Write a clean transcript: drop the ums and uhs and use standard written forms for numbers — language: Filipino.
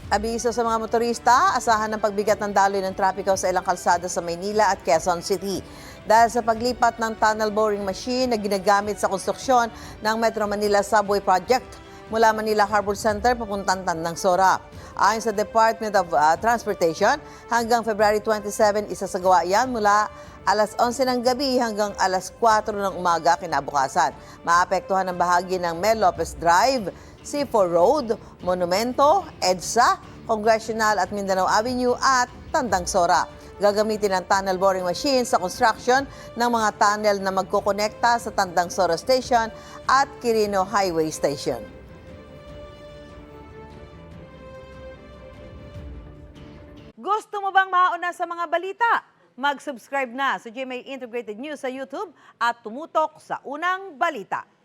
Abiso sa mga motorista, asahan ng pagbigat ng daloy ng trapiko sa ilang kalsada sa Maynila at Quezon City. Dahil sa paglipat ng tunnel boring machine na ginagamit sa konstruksyon ng Metro Manila Subway Project mula Manila Harbor Center papuntang Tandang Sora. Ayon sa Department of Transportation, hanggang February 27 isasagawa yan mula alas 11 ng gabi hanggang alas 4 ng umaga kinabukasan. Maapektuhan ang bahagi ng Mel Lopez Drive, C4 Road, Monumento, EDSA, Congressional at Mindanao Avenue at Tandang Sora. Gagamitin ang tunnel boring machine sa construction ng mga tunnel na magkokonekta sa Tandang Sora Station at Quirino Highway Station. Gusto mo bang mauna sa mga balita? Mag-subscribe na sa GMA Integrated News sa YouTube at tumutok sa unang balita.